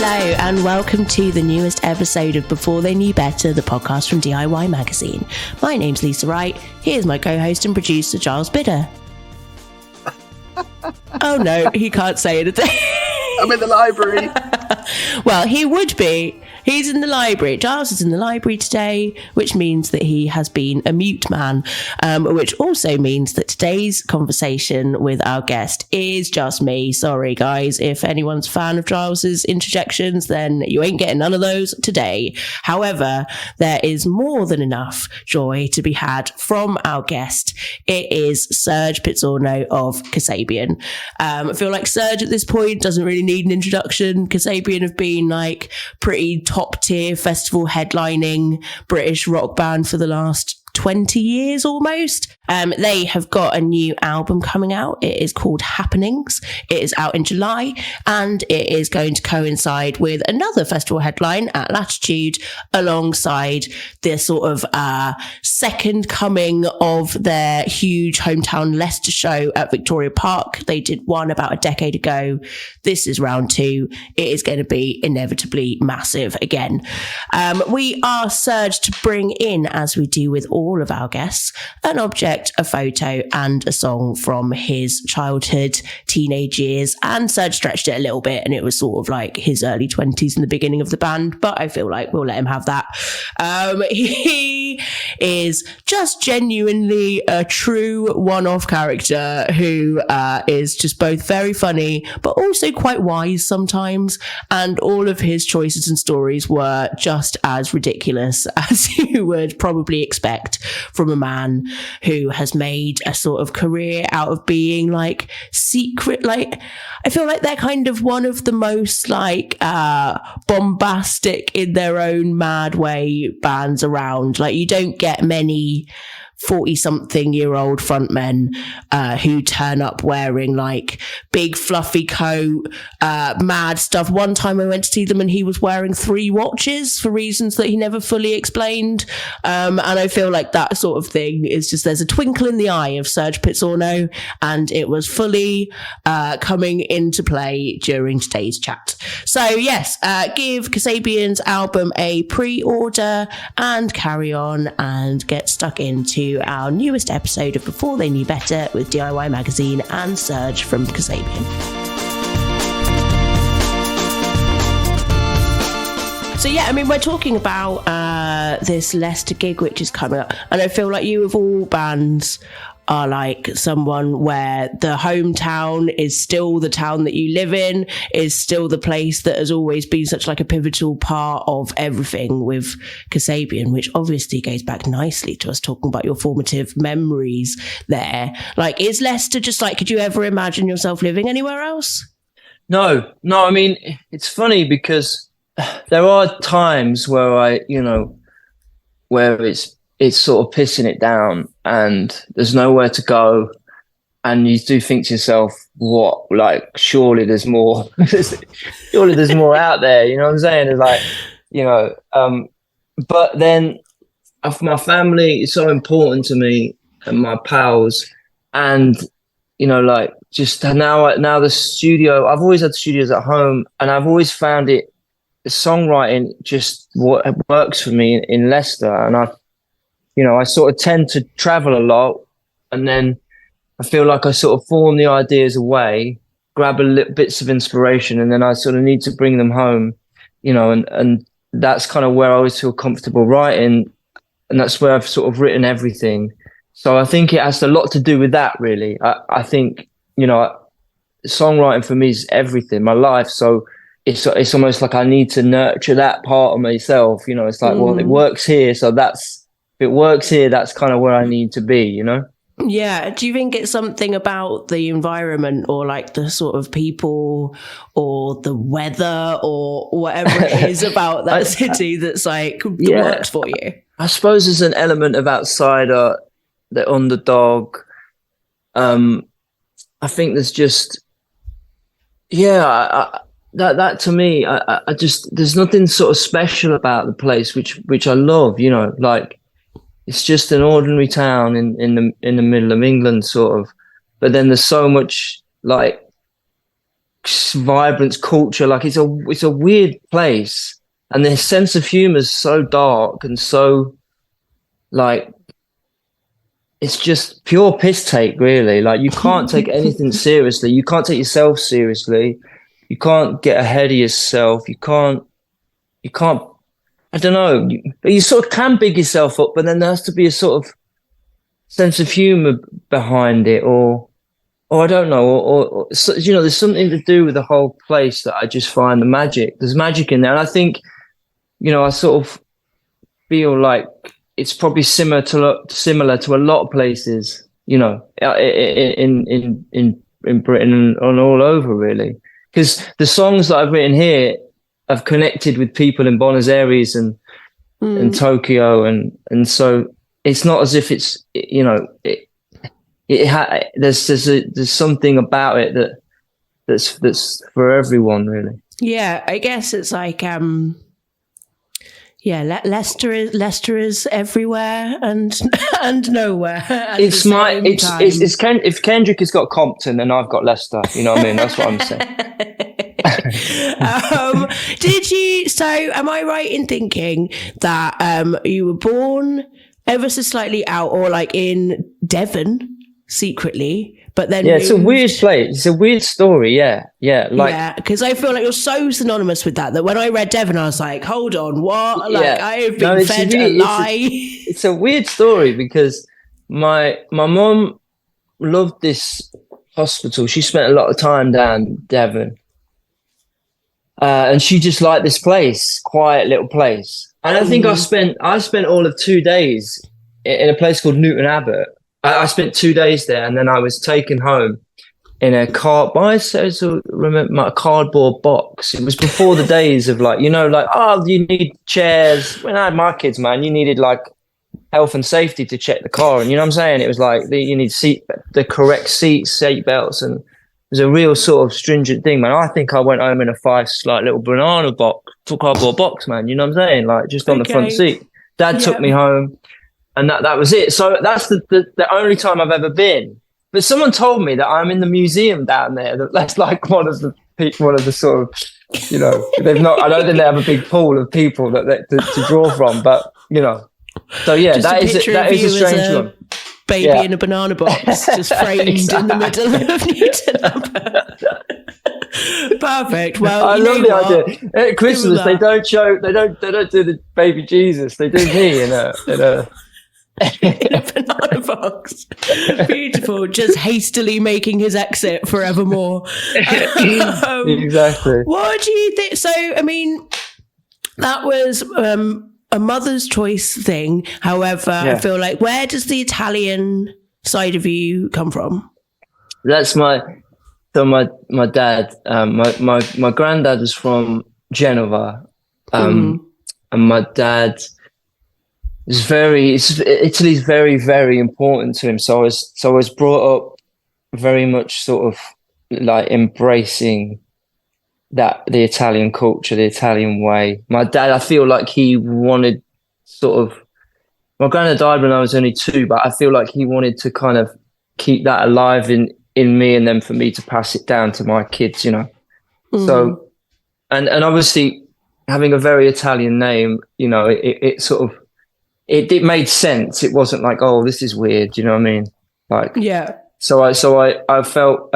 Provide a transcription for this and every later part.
Hello and welcome to the newest episode of Before They Knew Better, the podcast from DIY Magazine. My name's Lisa Wright. Here's my co-host and producer, Giles Bidder. Oh no, he can't say anything. I'm in the library. Well, he would be. He's in the library. Giles is in the library today, which means that he has been a mute man, which also means that today's conversation with our guest is just me. Sorry, guys. If anyone's a fan of Giles's interjections, then you ain't getting none of those today. However, there is more than enough joy to be had from our guest. It is Serge Pizzorno of Kasabian. I feel like Serge at this point doesn't really need an introduction. Kasabian have been like pretty top tier festival headlining British rock band for the last 20 years almost. They have got a new album coming out. It is called Happenings. It is out in July and it is going to coincide with another festival headline at Latitude alongside the sort of second coming of their huge hometown Leicester show at Victoria Park. They did one about a decade ago. This is round two. It is going to be inevitably massive again. We asked Serge to bring in, as we do with all of our guests, an object, a photo and a song from his childhood, teenage years, and Serge stretched it a little bit and it was sort of like his early 20s in the beginning of the band, but I feel like we'll let him have that. He is just genuinely a true one-off character who is just both very funny but also quite wise sometimes, and all of his choices and stories were just as ridiculous as you would probably expect from a man who has made a sort of career out of being like secret, like I feel like they're kind of one of the most like bombastic in their own mad way bands around. Like you don't get many 40-something-year-old frontmen who turn up wearing like big fluffy coat, mad stuff. One time I went to see them and he was wearing 3 watches for reasons that he never fully explained. And I feel like that sort of thing is just, there's a twinkle in the eye of Serge Pizzorno, and it was fully coming into play during today's chat. So yes, give Kasabian's album a pre-order and carry on and get stuck into our newest episode of Before They Knew Better with DIY Magazine and Serge from Kasabian. So yeah, I mean, we're talking about this Leicester gig which is coming up, and I feel like you of all bands are like someone where the hometown is still the town that you live in, is still the place that has always been such like a pivotal part of everything with Kasabian, which obviously goes back nicely to us talking about your formative memories there. Like, is Leicester just like, could you ever imagine yourself living anywhere else? No, I mean, it's funny because there are times where where it's sort of pissing it down and there's nowhere to go, and you do think to yourself, what, like, surely there's more surely there's more out there, you know what I'm saying? It's like, but then my family is so important to me and my pals, and like, just now the studio, I've always had studios at home and I've always found it, songwriting just what works for me in Leicester. And I sort of tend to travel a lot, and then I feel like I sort of form the ideas away, grab a little bits of inspiration, and then I sort of need to bring them home, and that's kind of where I always feel comfortable writing, and that's where I've sort of written everything. So I think it has a lot to do with that, really. I think, songwriting for me is everything, my life. So it's almost like I need to nurture that part of myself. It's like, well, it works here, so if it works here, that's kind of where I need to be, Yeah. Do you think it's something about the environment or like the sort of people or the weather or whatever it is about that city that's like that works for you? I suppose there's an element of outsider, the underdog. I think there's just, that to me, I just, there's nothing sort of special about the place, which I love, like, it's just an ordinary town in the middle of England, sort of. But then there's so much like this vibrant culture. Like it's a weird place, and their sense of humor is so dark and so like it's just pure piss take, really. Like you can't take anything seriously. You can't take yourself seriously. You can't get ahead of yourself. You can't. I don't know. You sort of can big yourself up, but then there has to be a sort of sense of humor behind it, or I don't know, or you know, there's something to do with the whole place that I just find the magic. There's magic in there, and I think, you know, I sort of feel like it's probably similar to a lot of places, you know, in Britain and all over, really, because the songs that I've written here have connected with people in Buenos Aires and Tokyo, and so it's not as if it's, you know, there's something about it that's for everyone, really. Yeah, I guess it's like Leicester is everywhere and nowhere. It's if Kendrick has got Compton, then I've got Leicester. You know what I mean? That's what I'm saying. Am I right in thinking that you were born ever so slightly out, or like in Devon secretly, but then it's a weird place. It's a weird story. Because I feel like you're so synonymous with that when I read Devon, I was like, hold on, what? Like I have been fed a lie. It's a weird story because my mom loved this hospital. She spent a lot of time down Devon. And she just liked this place, quiet little place. And I think I spent all of 2 days in a place called Newton Abbot. I spent 2 days there, and then I was taken home in a cardboard box. It was before the days of like, you know, like, oh, you need chairs. When I had my kids, man, you needed like health and safety to check the car, and you know what I'm saying? It was like you need the correct seat belts, and it was a real sort of stringent thing, man. I think I went home in a 5 little banana box, cardboard box, man. You know what I'm saying? Like just on the front seat. Dad took me home, and that was it. So that's the only time I've ever been. But someone told me that I'm in the museum down there. That's like one of the sort of, you know, they've not. I don't think they have a big pool of people to draw from. But you know, so yeah, that is a strange one. Baby in a banana box, just framed in the middle of Newton Abbot. Perfect. Well, I love the idea. At Christmas, they don't do the baby Jesus. They do me in a banana box. Beautiful. Just hastily making his exit forevermore. Exactly. What do you think? So, I mean, that was a mother's choice thing. However, I feel like, where does the Italian side of you come from? That's my dad. My granddad was from Genova, and my dad is Italy's very, very important to him. So I was brought up very much sort of like embracing that the Italian culture, the Italian way. My dad, I feel like he wanted my granddad died when I was only 2, but I feel like he wanted to kind of keep that alive in me, and then for me to pass it down to my kids, you know. So, and obviously having a very Italian name, you know, it sort of, it made sense. It wasn't like, oh, this is weird, you know what I mean? Like, yeah. So I felt,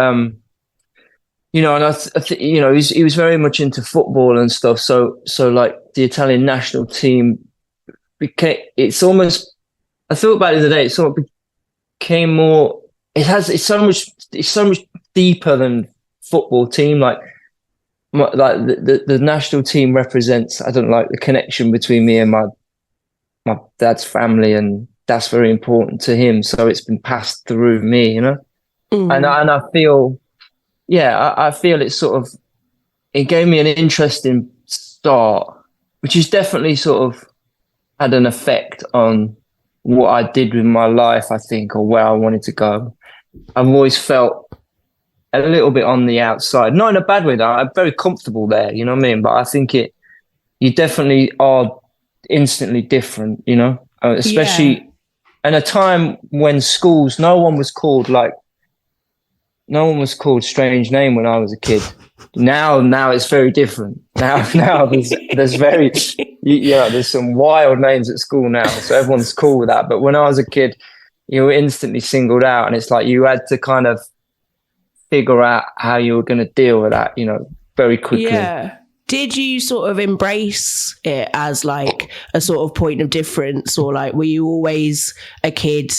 you know, and you know, he was very much into football and stuff. So like the Italian national team it's almost, I thought about it the other day, it sort of became more, it's so much deeper than football team. Like the national team represents, I don't know, like the connection between me and my dad's family, and that's very important to him. So it's been passed through me, you know? And I feel, I feel it sort of, it gave me an interesting start, which is definitely sort of had an effect on what I did with my life, I think, or where I wanted to go. I've always felt a little bit on the outside, not in a bad way though. I'm very comfortable there, you know what I mean? But I think you definitely are instantly different, you know, especially in a time when schools, no one was called like no one was called strange name when I was a kid. Now it's very different. Now there's very, there's some wild names at school now, so everyone's cool with that. But when I was a kid, you were instantly singled out, and it's like you had to kind of figure out how you were going to deal with that, very quickly. Yeah. Did you sort of embrace it as like a sort of point of difference, or like were you always a kid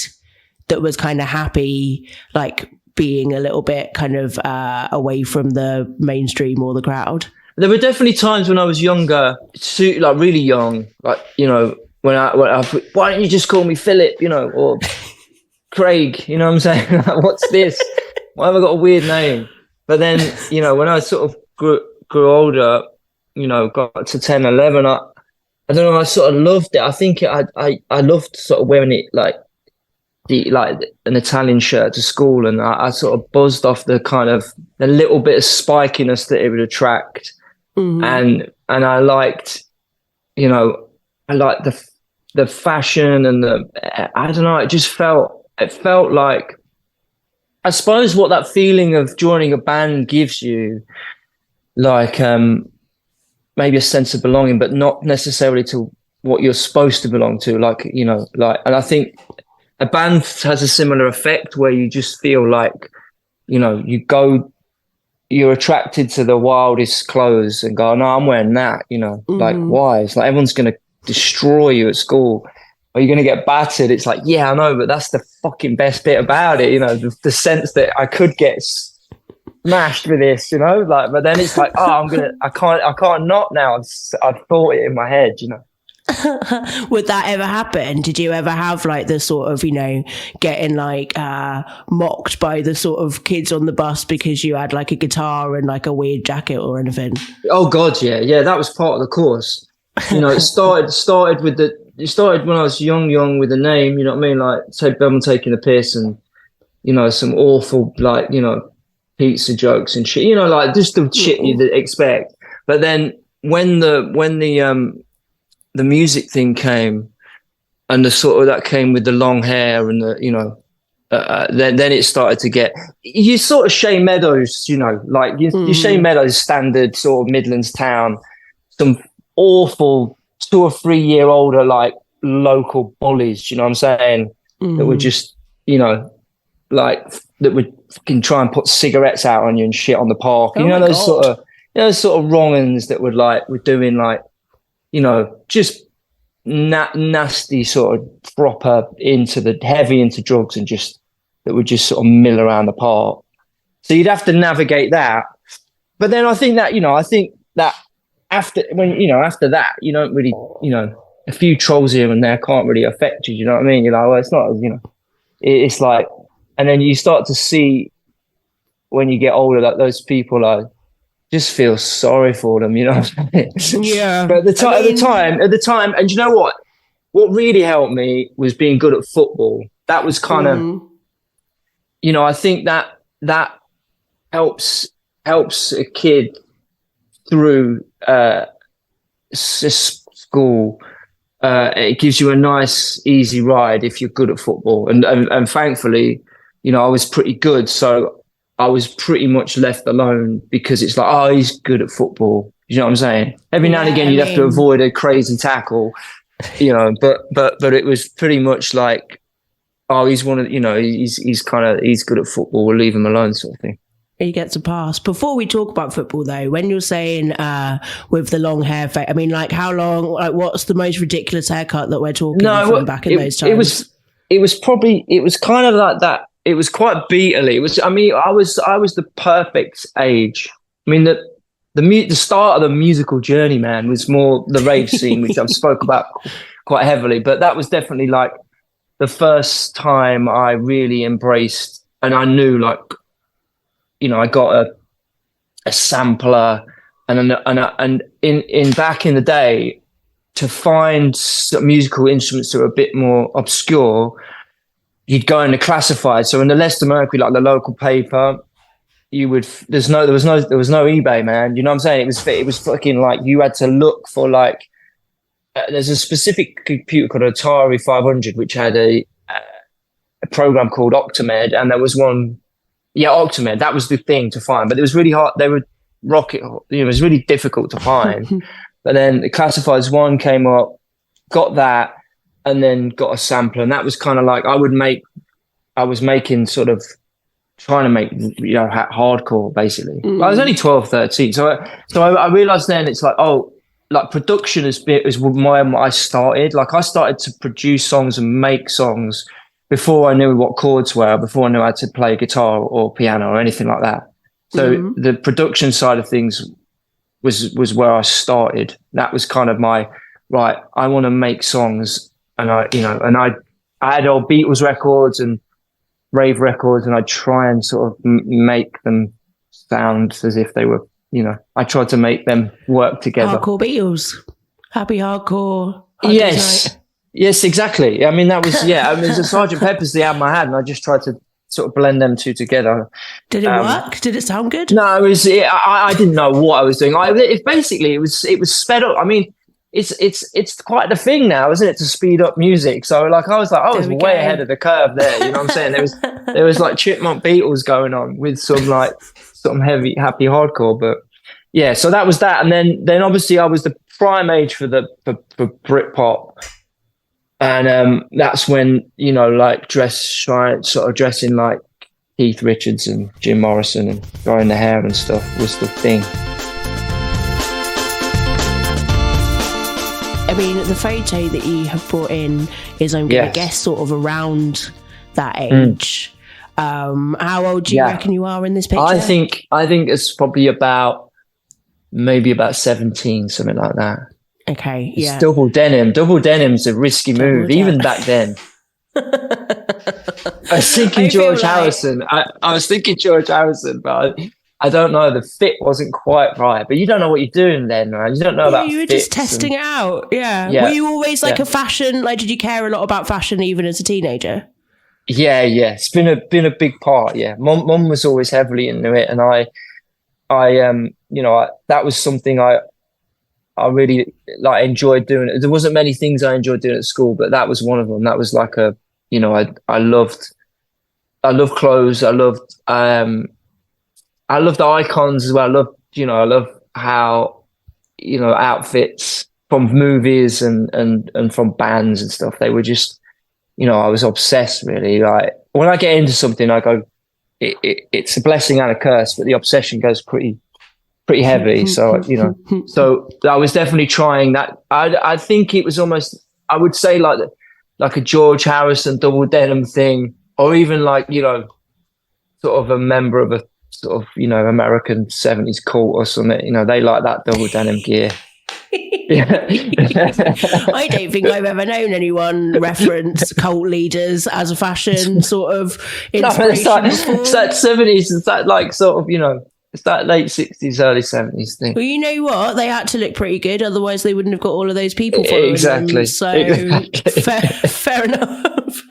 that was kind of happy, like being a little bit kind of away from the mainstream or the crowd? There were definitely times when I was younger, like really young, like, when I why don't you just call me Philip, or Craig, you know what I'm saying? Like, what's this? Why have I got a weird name? But then, when I sort of grew older, got to 10, 11, I don't know, I sort of loved it. I think I loved sort of wearing it like an Italian shirt to school, and I sort of buzzed off the kind of the little bit of spikiness that it would attract. And I liked, I liked the fashion and I don't know, it felt like, I suppose what that feeling of joining a band gives you, like maybe a sense of belonging, but not necessarily to what you're supposed to belong to. And I think a band has a similar effect where you just feel like, you're attracted to the wildest clothes and go, no, I'm wearing that, like, why? It's like everyone's going to destroy you at school, or you're going to get battered. It's like, yeah, I know, but that's the fucking best bit about it, the sense that I could get smashed with this, but then it's like, oh, I can't not now. I've thought it in my head, Would that ever happen? Did you ever have like the sort of, getting like mocked by the sort of kids on the bus because you had like a guitar and like a weird jacket or anything? Oh God, yeah, that was part of the course. It started when I was young with the name, you know what I mean? Like, say, I'm taking a piss and, some awful, like, pizza jokes and shit, like just the shit you'd expect. But then when the music thing came, and the sort of that came with the long hair and the, then it started to get, you sort of Shea Meadows, like you Shea Meadows standard sort of Midlands town, some awful 2 or 3 year older, like local bullies, you know what I'm saying? That were just, like that would fucking try and put cigarettes out on you and shit on the park. Those sort of wrong uns that were doing like, just nasty sort of proper heavy into drugs, and just that would just sort of mill around the park. So you'd have to navigate that. But then I think that after that, you don't really, a few trolls here and there can't really affect you. You know what I mean? You're like, well, it's not, it's like, and then you start to see when you get older that those people are, just feel sorry for them, you know what I'm saying? Yeah. But at the time, and you know what really helped me was being good at football. That was kind of, I think that helps a kid through school. It gives you a nice, easy ride if you're good at football. And thankfully, I was pretty good. So I was pretty much left alone because it's like, oh, he's good at football. You know what I'm saying? Every now and again, you'd have to avoid a crazy tackle, but it was pretty much like, oh, he's one of, he's good at football. We'll leave him alone, sort of thing. He gets a pass. Before we talk about football, though, when you're saying with the long hair, I mean, like how long? Like, what's the most ridiculous haircut that we're talking from back in those times? It was kind of like that. It was quite beatly. I was the perfect age. I mean, the start of the musical journey, man, was more the rave scene, which I've spoke about quite heavily. But that was definitely like the first time I really embraced, and I knew, like, I got a sampler, and in back in the day, to find musical instruments that are a bit more obscure, you'd go into classified. So in the Leicester Mercury, like the local paper, there was no eBay, man. You know what I'm saying? It was fucking like you had to look for like. There's a specific computer called Atari 500, which had a program called Octamed, and there was one Yeah, Octomid. That was the thing to find, but it was really hard. They were rocket. It was really difficult to find. But then the Classifieds one came up, got that, and then got a sampler, and that was kind of like I was making sort of trying to make hardcore basically. I was only 12, 13, so I realized then it's like like production is where I started. Like I started to produce songs and make songs before I knew what chords were, before I knew how to play guitar or piano or anything like that. So the production side of things was where I started. That was kind of my right. I want to make songs, and I had old Beatles records and rave records, and I try and sort of make them sound as if they were, I tried to make them work together. Hardcore Beatles, happy hardcore. Yes, exactly. I mean, that was the Sgt. Pepper's the album I had, and I just tried to sort of blend them two together. Did it work? Did it sound good? No, it was. I didn't know what I was doing. It was sped up. I mean, it's quite the thing now, isn't it, to speed up music? So like I was way ahead of the curve there. You know what I'm saying? There was like Chipmunk Beatles going on with some heavy, happy hardcore. But yeah, so that was that, and then obviously I was the prime age for Britpop. And that's when, like dressing like Keith Richards and Jim Morrison and growing the hair and stuff was the thing. I mean, the photo that you have brought in is, I'm going to guess, sort of around that age. How old do you reckon you are in this picture? I think it's probably maybe about 17, something like that. Okay, yeah. It's double denim. Double denim's a risky move, even back then. I was thinking George Harrison. I was thinking George Harrison, but I don't know. The fit wasn't quite right. But you don't know what you're doing then, man. You don't know about. You were just testing it out. Yeah. Were you always like a fashion? Like, did you care a lot about fashion even as a teenager? Yeah. It's been a big part. Yeah, Mum was always heavily into it, and I that was something I really enjoyed doing it. There wasn't many things I enjoyed doing at school, but that was one of them. That was like I loved clothes. I loved icons as well. I love how, outfits from movies and from bands and stuff. They were just, I was obsessed really. Like when I get into something, I go, it's a blessing and a curse, but the obsession goes pretty heavy. So, so I was definitely trying that. I think it was almost, I would say like a George Harrison double denim thing, or even like, sort of a member of a sort of, American 70s cult or something, they like that double denim gear. I don't think I've ever known anyone reference cult leaders as a fashion sort of inspiration. It's that 70s, it's that like sort of, it's that late 60s, early 70s thing. Well, you know what? They had to look pretty good, otherwise they wouldn't have got all of those people following them. So fair enough.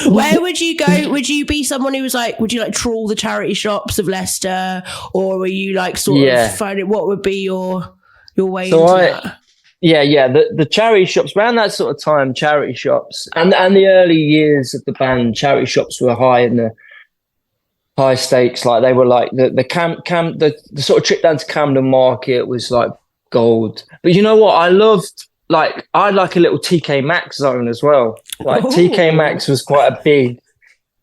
Where would you go? Would you be someone who was like, would you like trawl the charity shops of Leicester, or were you like sort of finding what would be your way into that? Yeah. The charity shops around that sort of time, charity shops, and the early years of the band, charity shops were high in the high stakes. Like they were like the sort of trip down to Camden Market was like gold. But you know what? I like a little TK Maxx zone as well. Like TK Maxx was quite a big,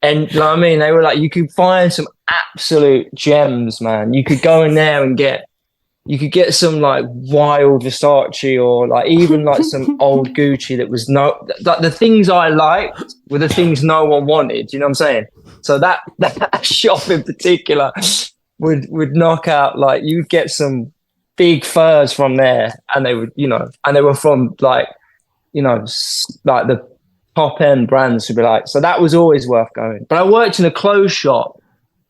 and you know what I mean? They were like, you could find some absolute gems, man. You could go in there and get some like wild Versace, or like even like some old Gucci that was like the things I liked were the things no one wanted. You know what I'm saying? So that shop in particular would knock out, like you'd get some big furs from there, and they would, and they were from like, like the top end brands would be like, so that was always worth going. But I worked in a clothes shop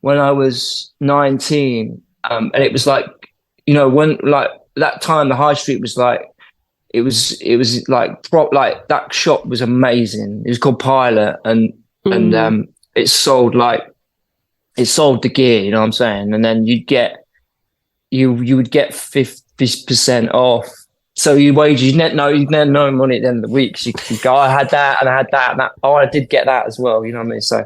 when I was 19, and it was like, when like that time the high street was like, it was like that shop was amazing. It was called Pilot, and it sold the gear, you know what I'm saying? And then you would get 50% off. So you'd net no money at the end of the week. So you could go, I had that and I had that and that. Oh, I did get that as well. You know what I mean? So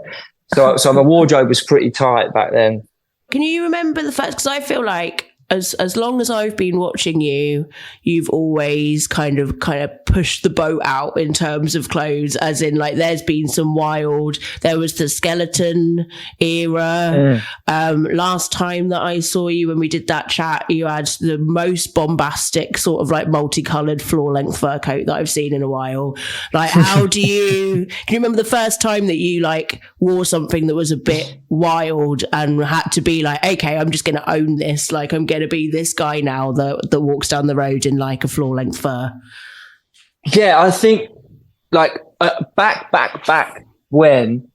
So my wardrobe was pretty tight back then. Can you remember the fact? Because I feel like as long as I've been watching you, you've always kind of pushed the boat out in terms of clothes. As in, like, there's been some wild. There was the skeleton era. Last time that I saw you when we did that chat, you had the most bombastic sort of like multicolored floor length fur coat that I've seen in a while. Like, how do you? Can you remember the first time that you like wore something that was a bit wild and had to be like, okay, I'm just going to own this. Like, I'm going to be this guy now that walks down the road in like a floor length fur? Yeah, I think like back when,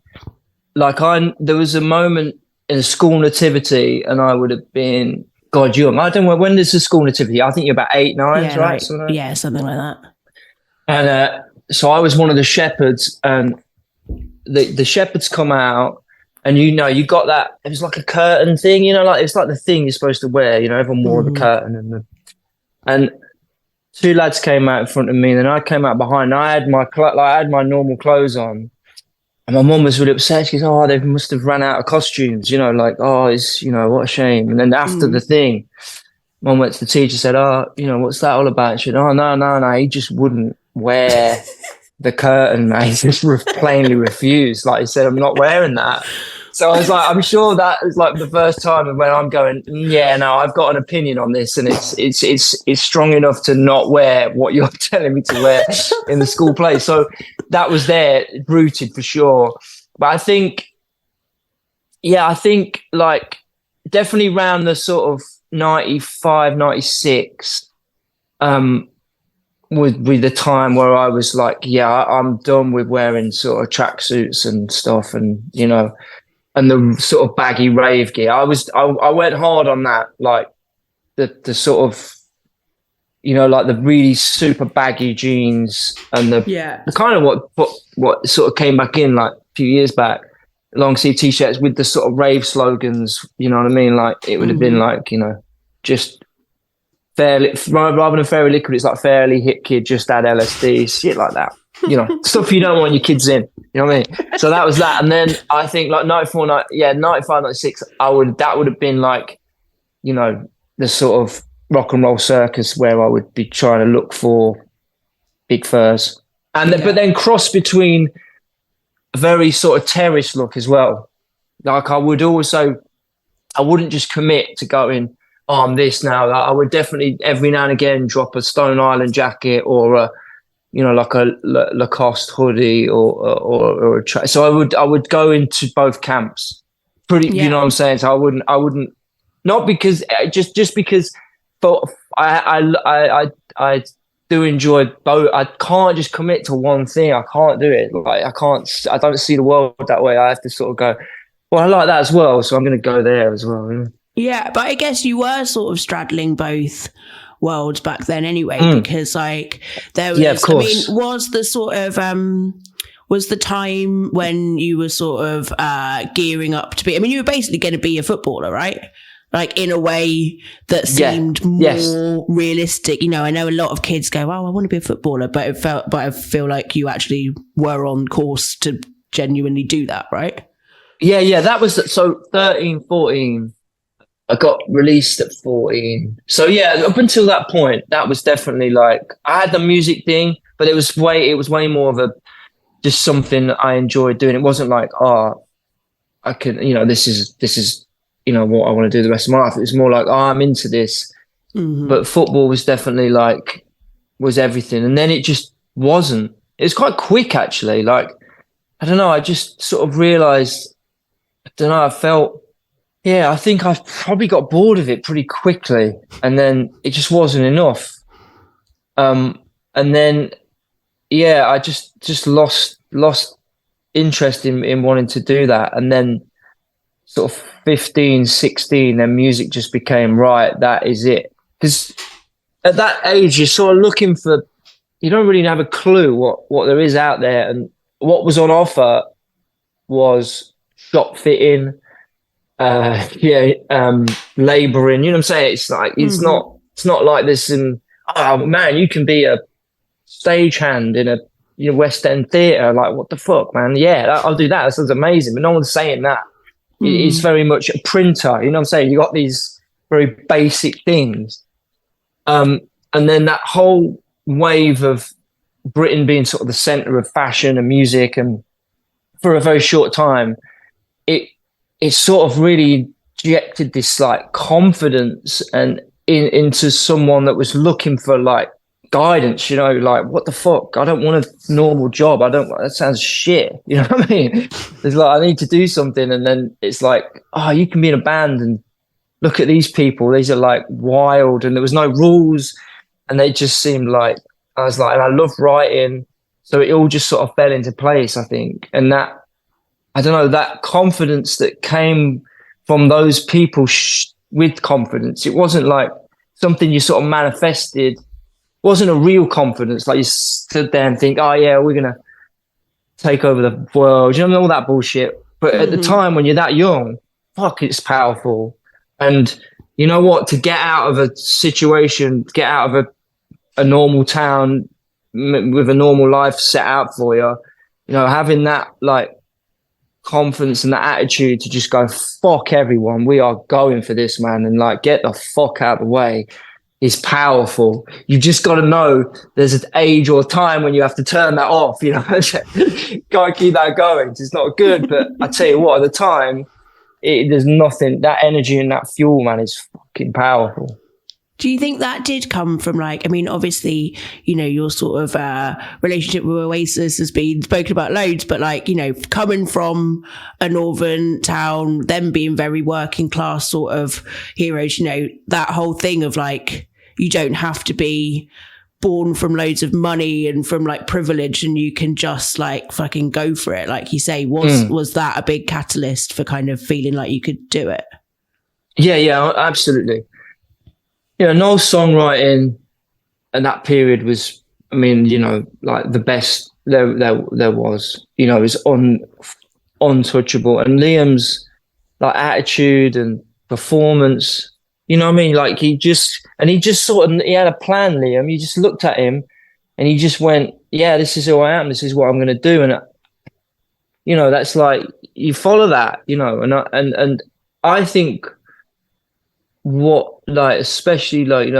like, there was a moment in a school nativity, and I would have been young. I don't know, when is the school nativity? I think you're about 8, 9, yeah, right? Something like that. And so I was one of the shepherds, and the shepherds come out. And you got that, it was like a curtain thing, like it's like the thing you're supposed to wear, everyone wore the curtain. And two lads came out in front of me, and then I came out behind. And I had my normal clothes on. And my mum was really upset. She goes, oh, they must have run out of costumes, like, oh, it's, what a shame. And then after the thing, Mum went to the teacher, said, oh, what's that all about? She said, oh, no, he just wouldn't wear the curtain, mate. He just plainly refused. Like, he said, I'm not wearing that. So I was like, I'm sure that is like the first time when I'm going, yeah, no, I've got an opinion on this, and it's strong enough to not wear what you're telling me to wear in the school play. So that was there, rooted for sure. But I think like definitely around the sort of 95, 96, would be the time where I was like, yeah, I'm done with wearing sort of tracksuits and stuff, and and the sort of baggy rave gear. I went hard on that, like the sort of, like the really super baggy jeans and the kind of what sort of came back in like a few years back, long sleeve t-shirts with the sort of rave slogans, you know what I mean? Like it would have been like, just fairly, rather than Fairy Liquid, it's like fairly hip kid, just had LSD, shit like that. Stuff you don't want your kids in, you know what I mean? So that was that. And then I think like 95, 96, that would have been like, the sort of rock and roll circus where I would be trying to look for big furs. And but then cross between a very sort of terrace look as well. Like I wouldn't just commit to going, oh, I'm this now. Like, I would definitely every now and again drop a Stone Island jacket or a, like a Lacoste hoodie or a so I would go into both camps pretty, you know what I'm saying? So I wouldn't, not because, just because, but I do enjoy both. I can't just commit to one thing. I can't do it. Like I don't see the world that way. I have to sort of go, well, I like that as well, so I'm going to go there as well. Yeah, but I guess you were sort of straddling both worlds back then anyway, because like there was, of course. I mean, was the sort of was the time when you were sort of gearing up to be, I mean, you were basically going to be a footballer, right? Like in a way that seemed more realistic. I know a lot of kids go, oh, I want to be a footballer, but I feel like you actually were on course to genuinely do that, right? Yeah, that was, so 13, 14, I got released at 14. So yeah, up until that point, that was definitely like, I had the music thing, but it was way more of just something I enjoyed doing. It wasn't like, oh, I can, this is, what I want to do the rest of my life. It was more like, oh, I'm into this. Mm-hmm. But football was definitely like, was everything. And then it just wasn't. It was quite quick, actually. Like, I don't know, I just sort of realized, I felt, I think I probably got bored of it pretty quickly. And then it just wasn't enough. And then, I just lost interest in wanting to do that. And then sort of 15, 16, then music just became, right, that is it. Because at that age, you're sort of looking for, you don't really have a clue what there is out there. And what was on offer was shop fitting, labouring, you know what I'm saying? It's like, it's not like this, and, oh man, you can be a stagehand in a West End theatre. Like, what the fuck, man? Yeah, I'll do that. That sounds amazing. But no one's saying that. It's very much a printer. You know what I'm saying? You got these very basic things. And then that whole wave of Britain being sort of the centre of fashion and music, and for a very short time, it sort of really injected this like confidence and into someone that was looking for like guidance, like, what the fuck? I don't want a normal job. That sounds shit. You know what I mean? It's like, I need to do something. And then it's like, oh, you can be in a band and look at these people. These are like wild, and there was no rules, and they just seemed like, I was like, and I love writing. So it all just sort of fell into place, I think. And that, I don't know, that confidence that came from those people with confidence, it wasn't like something you sort of manifested. Wasn't a real confidence, like you stood there and think, oh yeah, we're gonna take over the world, all that bullshit. But at the time when you're that young, fuck, it's powerful. And you know what, to get out of a situation, get out of a normal town with a normal life set out for you, having that like confidence and that attitude to just go, fuck everyone, we are going for this, man, and like get the fuck out of the way, is powerful. You just got to know there's an age or time when you have to turn that off, Can't keep that going. It's not good. But I tell you what, at the time, there's nothing, that energy and that fuel, man, is fucking powerful. Do you think that did come from like, I mean, obviously, your sort of relationship with Oasis has been spoken about loads, but like, coming from a northern town, them being very working class sort of heroes, that whole thing of like, you don't have to be born from loads of money and from like privilege, and you can just like fucking go for it. Like you say, was that a big catalyst for kind of feeling like you could do it? Yeah, absolutely. No songwriting in that period was, I mean, like the best there was. It was untouchable. And Liam's like attitude and performance, you know what I mean? Like he had a plan, Liam. You just looked at him and he just went, yeah, this is who I am. This is what I'm going to do. And, that's like, you follow that, and I think what, like, especially like,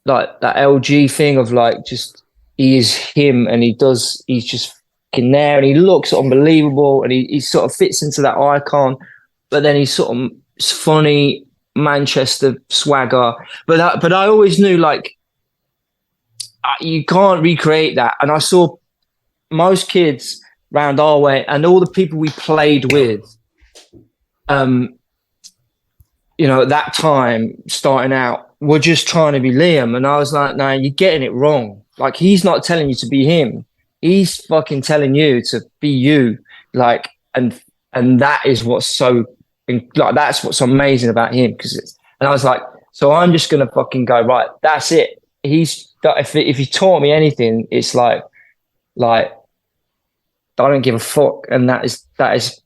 like that LG thing of like, just, he is him, and he's just fucking there, and he looks unbelievable, and he sort of fits into that icon, but then he's sort of funny Manchester swagger. But I always knew like, you can't recreate that. And I saw most kids round our way and all the people we played with, at that time starting out, were just trying to be Liam. And I was like, no, you're getting it wrong. Like, he's not telling you to be him. He's fucking telling you to be you. Like, and that is what's so, like, that's what's amazing about him. And I was like, so I'm just going to fucking go, right, that's it. If he taught me anything, it's like, I don't give a fuck. And that is, that's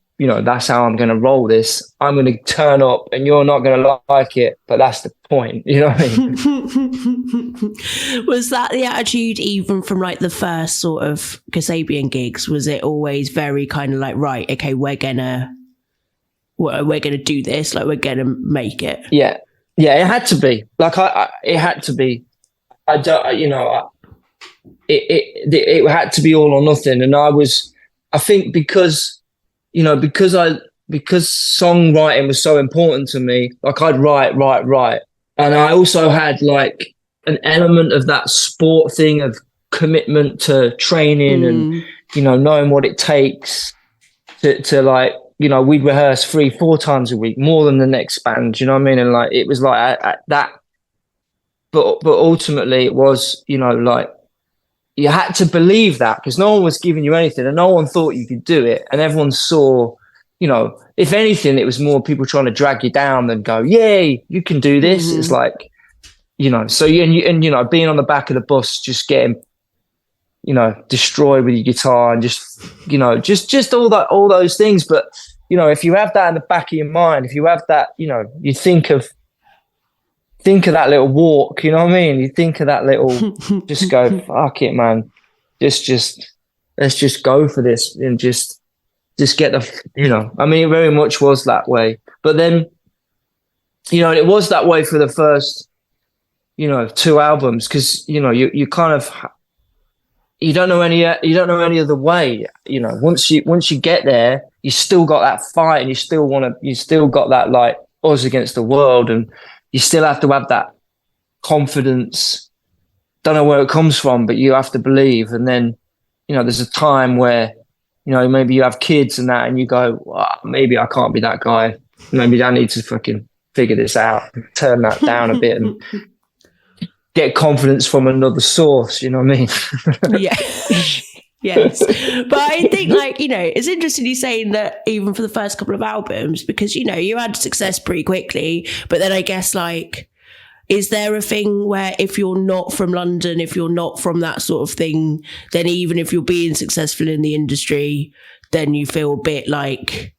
how I'm going to roll this. I'm going to turn up and you're not going to like it, but that's the point. You know what I mean? Was that the attitude even from like the first sort of Kasabian gigs? Was it always very kind of like, right, okay, we're going to do this, like we're going to make it? Yeah, it had to be. Like, it had to be. It had to be all or nothing. And I think because songwriting was so important to me, like I'd write. And I also had like an element of that sport thing of commitment to training and, knowing what it takes to like, we'd rehearse 3-4 times a week, more than the next band, you know what I mean? And like, it was like that, but ultimately it was, like, you had to believe that because no one was giving you anything and no one thought you could do it. And everyone saw, if anything, it was more people trying to drag you down than go, yay, you can do this. It's like, so being on the back of the bus, just getting, destroyed with your guitar and just all those things. But, if you have that in the back of your mind, if you have that, you think of that little walk, you know what I mean? You think of that little, just go, fuck it, man. Just let's just go for this and just get the, I mean, it very much was that way. But then, it was that way for the first, 2 albums, because, you kind of, you don't know any other way. Once you get there, you still got that fight, and you still got that, like, us against the world, and you still have to have that confidence. Don't know where it comes from, but you have to believe. And then, there's a time where, maybe you have kids and that, and you go, well, maybe I can't be that guy. Maybe I need to fucking figure this out, turn that down a bit, and get confidence from another source. You know what I mean? Yeah. Yes. But I think, like, it's interesting you saying that even for the first couple of albums, because, you had success pretty quickly, but then I guess, like, is there a thing where if you're not from London, if you're not from that sort of thing, then even if you're being successful in the industry, then you feel a bit like,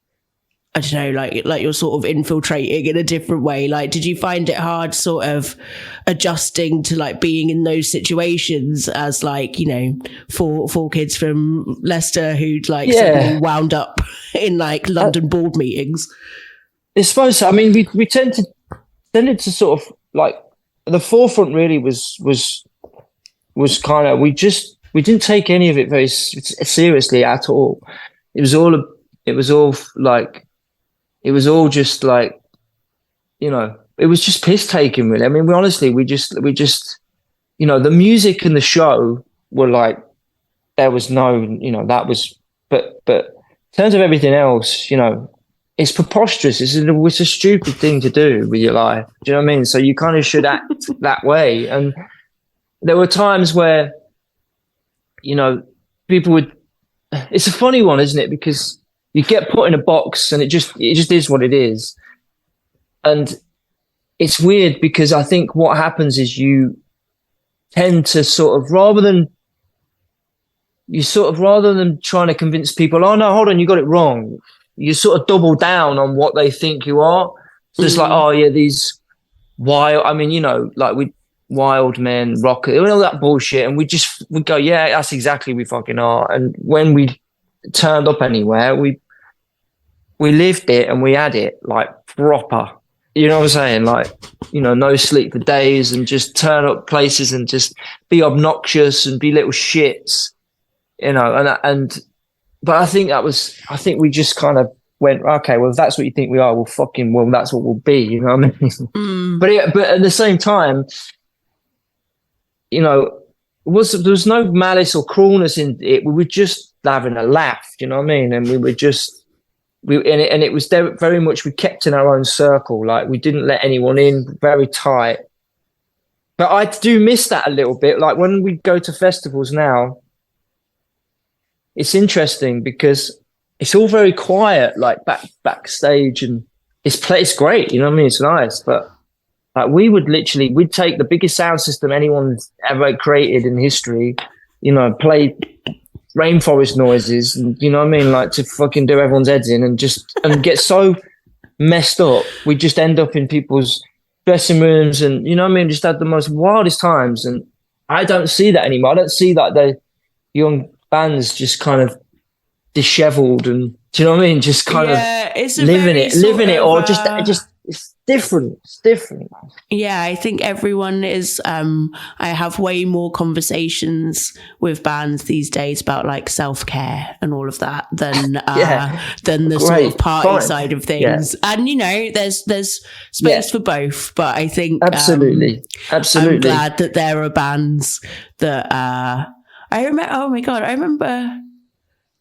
I don't know, like you're sort of infiltrating in a different way? Like, did you find it hard sort of adjusting to, like, being in those situations as, like, four kids from Leicester who'd, like, suddenly wound up in, like, London board meetings? I suppose so. I mean, we tended to sort of, like, the forefront really was kind of, we didn't take any of it very seriously at all. It was all just like, it was just piss taking, really. I mean, we just, the music and the show were like, there was no, that was, but in terms of everything else, it's preposterous. It's a stupid thing to do with your life. Do you know what I mean? So you kind of should act that way. And there were times where, people would, it's a funny one, isn't it? Because you get put in a box and it just is what it is. And it's weird because I think what happens is you tend to sort of, rather than trying to convince people, oh no, hold on, you got it wrong, you sort of double down on what they think you are. So it's like, oh yeah, these wild, I mean, like wild men, rock, all that bullshit. And we go, yeah, that's exactly we fucking are. And when we turned up anywhere, we lived it and we had it, like, proper. You know what I'm saying? Like, no sleep for days, and just turn up places and just be obnoxious and be little shits, but I think we just kind of went, okay, well, if that's what you think we are, well, that's what we'll be, you know what I mean? But at the same time, there was no malice or cruelness in it. We were just having a laugh, you know what I mean? And we were just, and it was very much, we kept in our own circle. Like, we didn't let anyone in, very tight. But I do miss that a little bit. Like, when we go to festivals now, it's interesting because it's all very quiet, like backstage, and it's great, you know what I mean? It's nice, but like, we'd take the biggest sound system anyone's ever created in history, play rainforest noises, and, you know what I mean, like, to fucking do everyone's heads in, and get so messed up. We just end up in people's dressing rooms, and, you know what I mean, just had the most wildest times. And I don't see that anymore. I don't see that the young bands just kind of disheveled, and, do you know what I mean, just kind of living it, or just it's different. Yeah, I think everyone is, I have way more conversations with bands these days about, like, self-care and all of that than the sort of party side of things. Yeah. And, there's space for both, but I think absolutely I'm glad that there are bands that I remember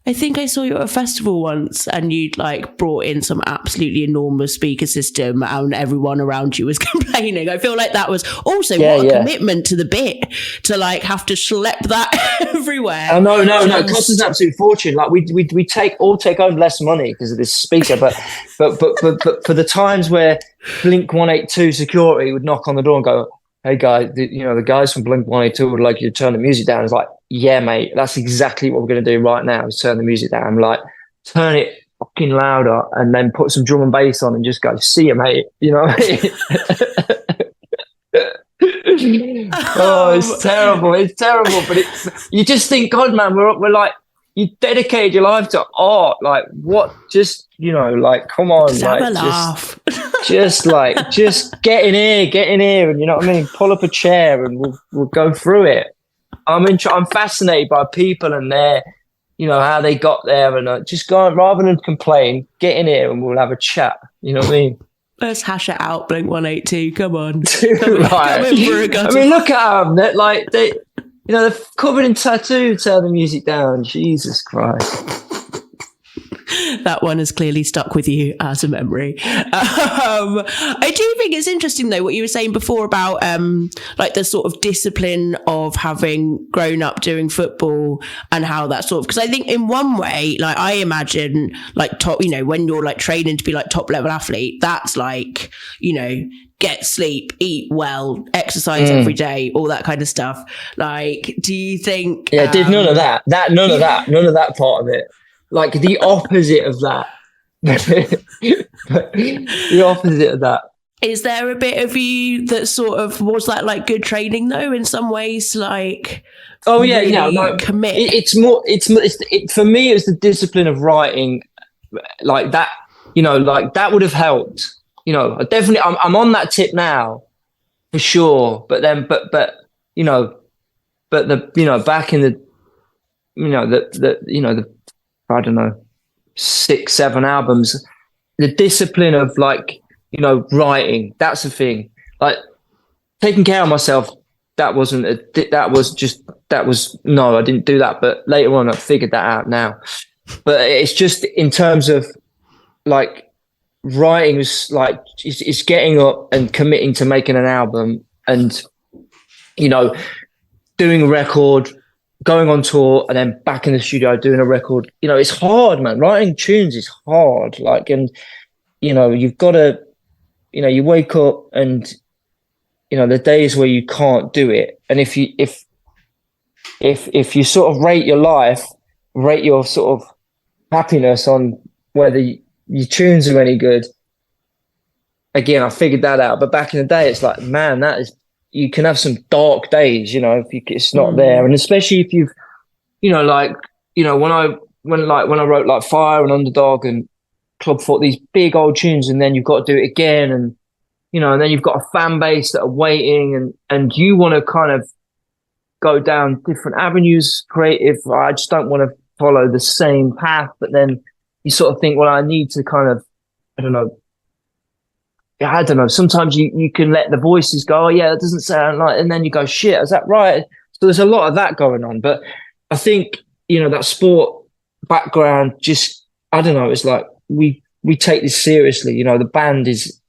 I think I saw you at a festival once, and you'd, like, brought in some absolutely enormous speaker system, and everyone around you was complaining. I feel like that was also what a commitment to the bit, to, like, have to schlep that everywhere. Oh no! It costs us an absolute fortune. Like, we take home less money because of this speaker, but for the times where Blink 182 security would knock on the door and go, hey guys, the guys from Blink 182 would like you to turn the music down. It's like, yeah, mate, that's exactly what we're going to do right now, is turn the music down. I'm like, turn it fucking louder, and then put some drum and bass on, and just go, see you, mate. You know what I mean? Oh, it's terrible. But you just think, God, man, we're like, you dedicated your life to art. Like, what? Just, you know, like, come on, Just like, have a laugh. just get in here, and you know what I mean. Pull up a chair, and we'll go through it. I'm fascinated by people and their, you know, how they got there, and just go on, rather than complain. Get in here, and we'll have a chat. You know what I mean? Let's hash it out, Blink 182. Come on. Right. Come in for a gutter. I mean, look at them. They, you know, they're covered in tattoo. Tear the music down. Jesus Christ. That one has clearly stuck with you as a memory. I do think it's interesting, though, what you were saying before about like the sort of discipline of having grown up doing football and how that sort of, because I think in one way, like I imagine like top, you know, when you're like training to be like top level athlete, that's like, you know, get sleep, eat well, exercise every day, all that kind of stuff. Like, do you think? Yeah, did none of that. None of that part of it. Like the opposite of that. The opposite of that. Is there a bit of you that sort of was that like good training though in some ways, like really no, commit? It's for me, it was the discipline of writing, like that, you know, like that would have helped. You know, definitely I'm on that tip now for sure. But then you know, but the, you know, back in the, you know, the I don't know, 6-7 albums, the discipline of like, you know, writing, that's the thing. Like taking care of myself, no, I didn't do that. But later on, I figured that out now. But it's just in terms of like writing was like, it's getting up and committing to making an album and, you know, doing a record, going on tour, and then back in the studio doing a record. You know, it's hard, man. Writing tunes is hard. Like, and you know, you've got to, you know, you wake up and, you know, the days where you can't do it, and if you sort of rate your life, rate your sort of happiness on whether your tunes are any good. Again, I figured that out. But back in the day, it's like, man, that is. You can have some dark days, you know, if it's not there, and especially if you've, you know, like, you know, when I wrote like Fire and Underdog and Club Fort, these big old tunes, and then you've got to do it again, and you know, and then you've got a fan base that are waiting, and you want to kind of go down different avenues, creative. I just don't want to follow the same path, but then you sort of think, well, I need to kind of, I don't know. Sometimes you can let the voices go, oh yeah, that doesn't sound like, and then you go, shit, is that right? So there's a lot of that going on. But I think, you know, that sport background, just, I don't know, it's like we take this seriously. You know, the band is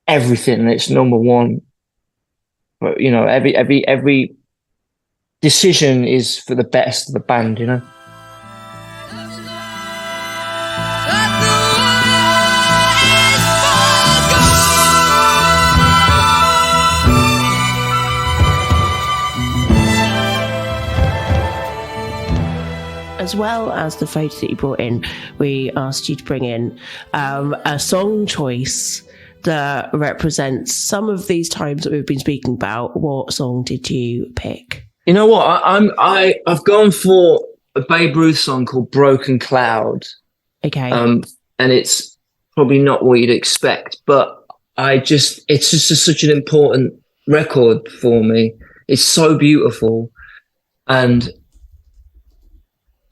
everything. It's number one. But, you know, every decision is for the best of the band, you know. As well as the photo that you brought in, we asked you to bring in a song choice that represents some of these times that we've been speaking about. What song did you pick? You know what? I've gone for a Babe Ruth song called "Broken Cloud." Okay. And it's probably not what you'd expect, but it's just such an important record for me. It's so beautiful, and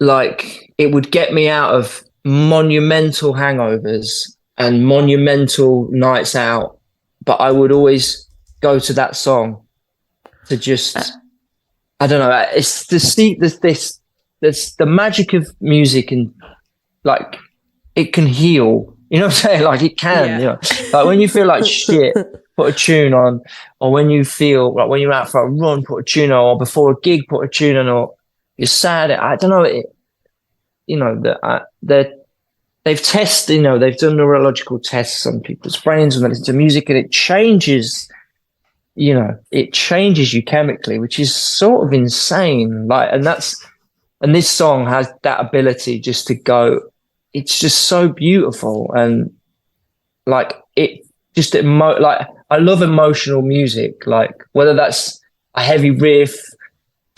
like it would get me out of monumental hangovers and monumental nights out, but I would always go to that song to just, I don't know, it's the magic of music, and like it can heal, you know what I'm saying? Like it can, you know, like when you feel like shit, put a tune on, or when you feel like when you're out for a run, put a tune on, or before a gig, put a tune on, or you're sad. I don't know. You know that they've tested. You know, they've done neurological tests on people's brains when they listen to music, and it changes. You know, it changes you chemically, which is sort of insane. Like, and this song has that ability just to go. It's just so beautiful, and like it just like I love emotional music. Like whether that's a heavy riff,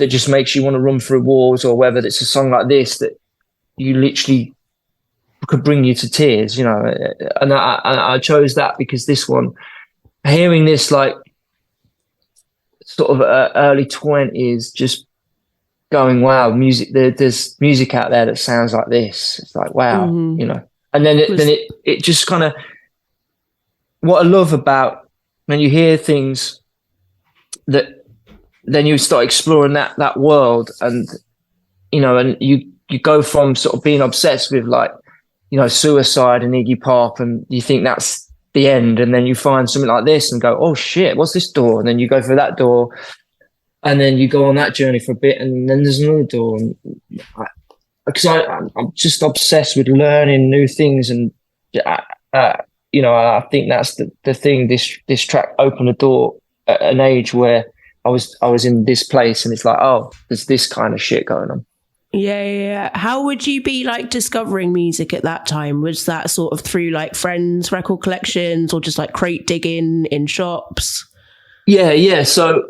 that just makes you want to run through walls, or whether it's a song like this that you literally could bring you to tears, you know. And I chose that because this one, hearing this like sort of early 20s, just going, wow, music, there's music out there that sounds like this. It's like, wow, you know. And then it just kind of, what I love about when you hear things that then you start exploring that world, and you know, and you go from sort of being obsessed with like, you know, Suicide and Iggy Pop, and you think that's the end, and then you find something like this and go, oh shit, what's this door? And then you go through that door, and then you go on that journey for a bit, and then there's another door. And because I'm just obsessed with learning new things, and you know, I think that's the thing. This track opened a door at an age where I was in this place, and it's like, oh, there's this kind of shit going on. Yeah. How would you be like discovering music at that time? Was that sort of through like friends' record collections, or just like crate digging in shops? Yeah. So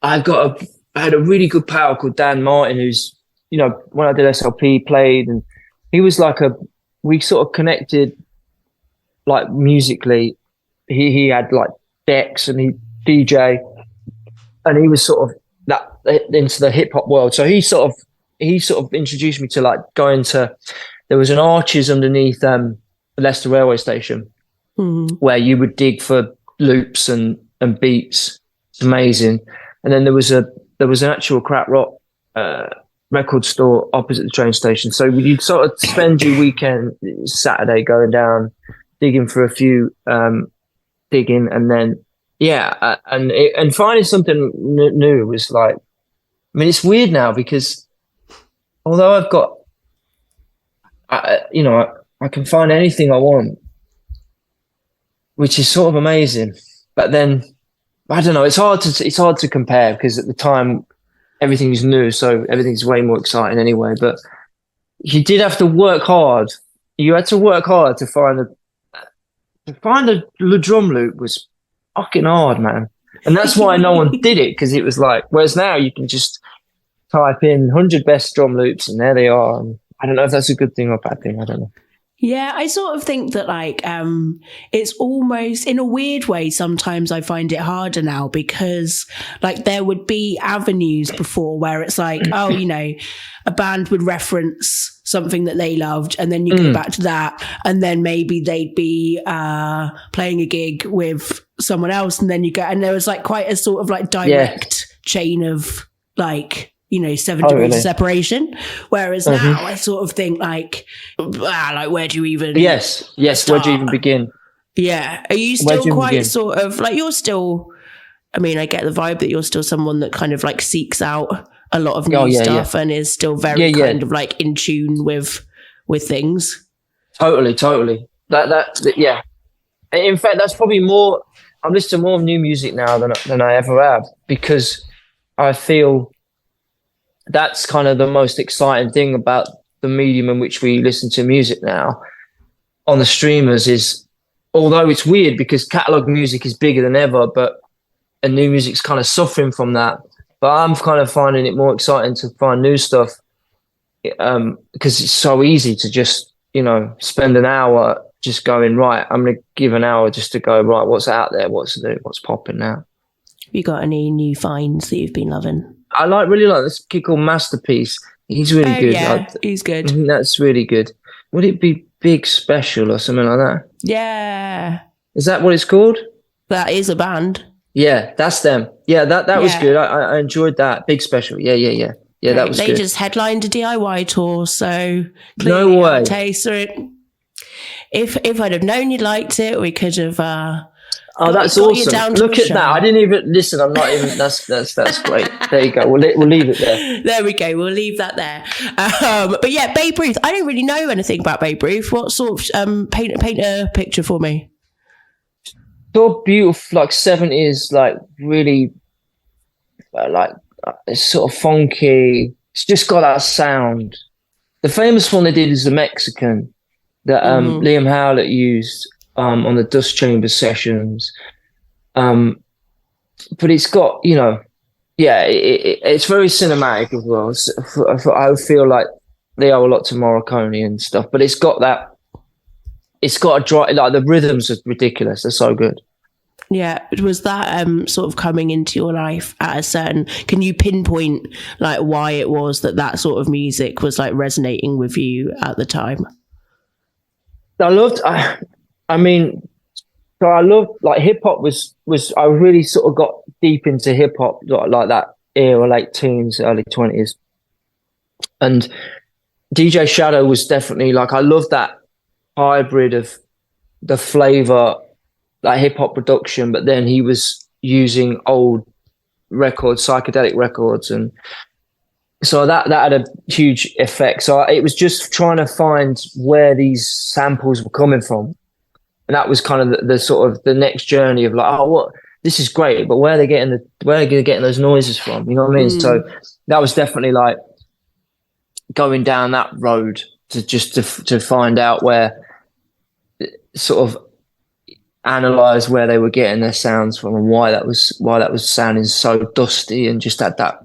I had a really good pal called Dan Martin, who's, you know, when I did SLP, played, and he was like we sort of connected like musically. He had like decks, and he DJ, and he was sort of that into the hip hop world. So he sort of introduced me to like going to, there was an Arches underneath Leicester railway station where you would dig for loops and beats. It's amazing. And then there was an actual crap rock record store opposite the train station. So you'd sort of spend your weekend, Saturday, going down, digging for a few, digging, and then and finding something new was like, I mean, it's weird now because although I've got, you know, I can find anything I want, which is sort of amazing. But then I don't know. It's hard to compare because at the time everything's new, so everything's way more exciting anyway. But you did have to work hard. You had to work hard to find the drum loop was fucking hard, man. And that's why no one did it, because it was like, whereas now you can just type in 100 best drum loops and there they are. And I don't know if that's a good thing or bad thing. I don't know. Yeah, I sort of think that like it's almost in a weird way sometimes I find it harder now, because like there would be avenues before where it's like, oh, you know, a band would reference something that they loved, and then you go back to that, and then maybe they'd be playing a gig with someone else, and then you go, and there was like quite a sort of like direct chain of like, you know, 7 degrees of separation. Whereas now I sort of think like where do you even start? Where do you even begin? Yeah. Are you still quite sort of like, you're still, I mean, I get the vibe that you're still someone that kind of like seeks out a lot of new stuff and is still very kind of like in tune with things. Totally. That yeah. In fact, that's probably more, I'm listening to more new music now than I ever have, because I feel that's kind of the most exciting thing about the medium in which we listen to music now on the streamers is, although it's weird because catalog music is bigger than ever, and new music's kind of suffering from that. But I'm kind of finding it more exciting to find new stuff because it's so easy to just, you know, spend an hour just going, right, I'm going to give an hour just to go, right, what's out there, what's new, what's popping now. Have you got any new finds that you've been loving? I really like this kid called Masterpiece. He's really good. Yeah, he's good. That's really good. Would it be Big Special or something like that? Yeah. Is that what it's called? That is a band. Yeah, that's them. Yeah, that was good. I enjoyed that. Big Special. Yeah. Yeah, that was good. They just headlined a DIY tour, so no way. Taste it. If I'd have known you liked it, we could have. Oh, that's awesome! Look at that. I didn't even listen. I'm not even. That's great. There you go. We'll leave it there. There we go. We'll leave that there. But yeah, Babe Ruth. I don't really know anything about Babe Ruth. What sort of paint a picture for me? So beautiful, like 70s, like really, like it's sort of funky. It's just got that sound. The famous one they did is the Mexican that Liam Howlett used on the Dust Chamber sessions. But it's got, you know, yeah, it's very cinematic as well. I feel like they owe a lot to Morricone and stuff, but it's got a dry, like the rhythms are ridiculous. They're so good. Yeah, was that sort of coming into your life at a certain? Can you pinpoint like why it was that sort of music was like resonating with you at the time? I loved. I mean, so I loved like hip hop was. I really sort of got deep into hip hop like that era, late teens, early 20s, and DJ Shadow was definitely like I loved that hybrid of the flavor, like hip hop production, but then he was using old records, psychedelic records, and so that had a huge effect. So it was just trying to find where these samples were coming from, and that was kind of the sort of the next journey of like, oh, what this is great, but where are they getting those noises from? You know what I mean? So that was definitely like going down that road to find out where sort of analyze where they were getting their sounds from and why that was sounding so dusty and just had that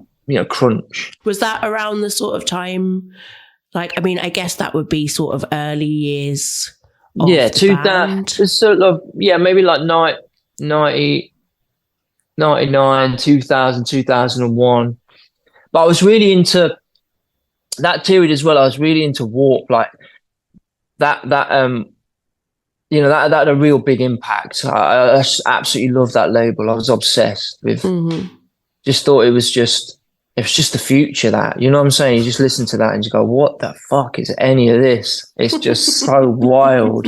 crunch. Was that around the sort of time, like, I mean, I guess that would be sort of early years of the 2000 sort of, maybe like 90, 99, 2000, 2001. But I was really into that period as well. I was really into Warp, like that that had a real big impact. I absolutely loved that label. I was obsessed with. Just thought it was just the future. That, you know what I'm saying? You just listen to that and you go, "What the fuck is any of this?" It's just so wild.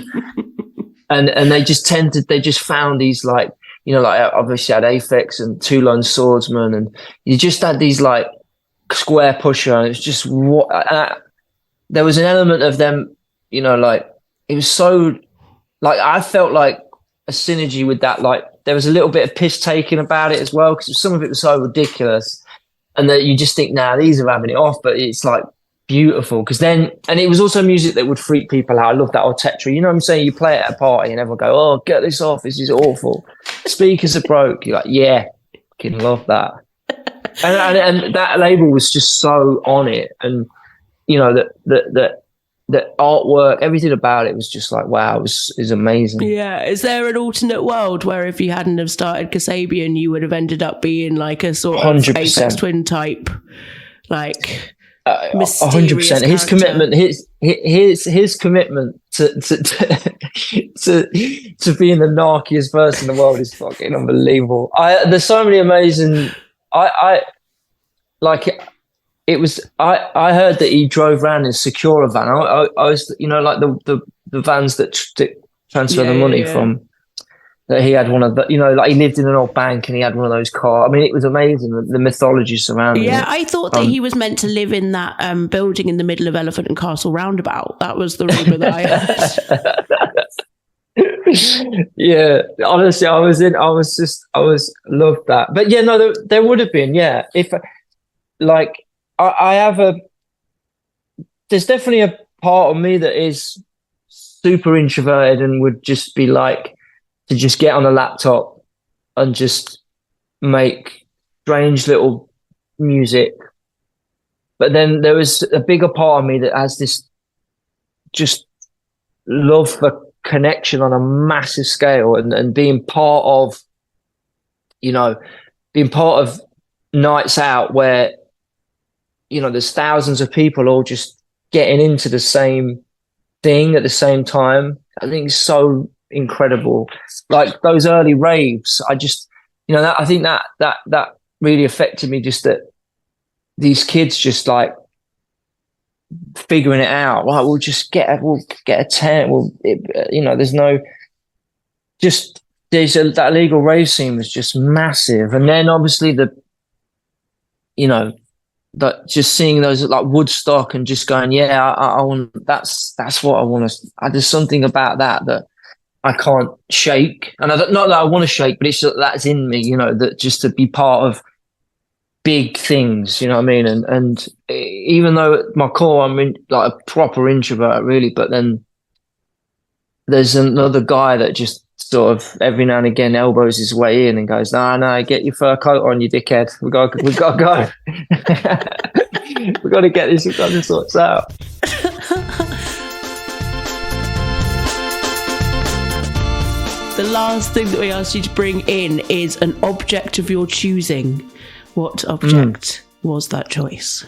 And they just found these like like obviously had Aphex and Two Lone Swordsman, and you just had these like Square Pusher, and it's just there was an element of them, like it was so. Like I felt like a synergy with that. Like there was a little bit of piss taking about it as well, because some of it was so ridiculous, and that you just think, nah, these are having it off. But it's like beautiful because and it was also music that would freak people out. I love that old Tetra. You know what I'm saying? You play it at a party and everyone go, "Oh, get this off! This is awful." Speakers are broke. You're like, yeah, fucking love that. and that label was just so on it, and the artwork, everything about it was just like, wow, it was amazing. Yeah. Is there an alternate world where if you hadn't have started Kasabian, you would have ended up being like a sort 100%. of Aphex Twin type, like 100%. His commitment, his commitment to being the narkiest person in the world is fucking unbelievable. There's so many amazing. I like it. It was I heard that he drove around in a Secura van. I was like the vans that transfer the money from. That he had one of the like he lived in an old bank and he had one of those cars. I mean, it was amazing, the mythology surrounding it. Yeah, I thought that he was meant to live in that building in the middle of Elephant and Castle roundabout. That was the rumor that I heard. Yeah, honestly, I loved that. But yeah, no, there would have been, if like. There's definitely a part of me that is super introverted and would just be like to just get on a laptop and just make strange little music. But then there was a bigger part of me that has this just love for connection on a massive scale and being part of, nights out where there's thousands of people all just getting into the same thing at the same time. I think it's so incredible. Like those early raves, I just, I think that really affected me. Just that these kids just like figuring it out. Right, we'll get a tent. That illegal rave scene was just massive, and then obviously that just seeing those like Woodstock and just going, I want that's what I want to. There's something about that I can't shake, and not that I want to shake, but it's just, that's in me, that just to be part of big things, you know what I mean? And even though at my core I'm like a proper introvert, really, but then there's another guy that just sort of every now and again elbows his way in and goes, no, get your fur coat on, you dickhead. We got to go. We got to get this. We've got to sort this out. The last thing that we asked you to bring in is an object of your choosing. What object was that choice?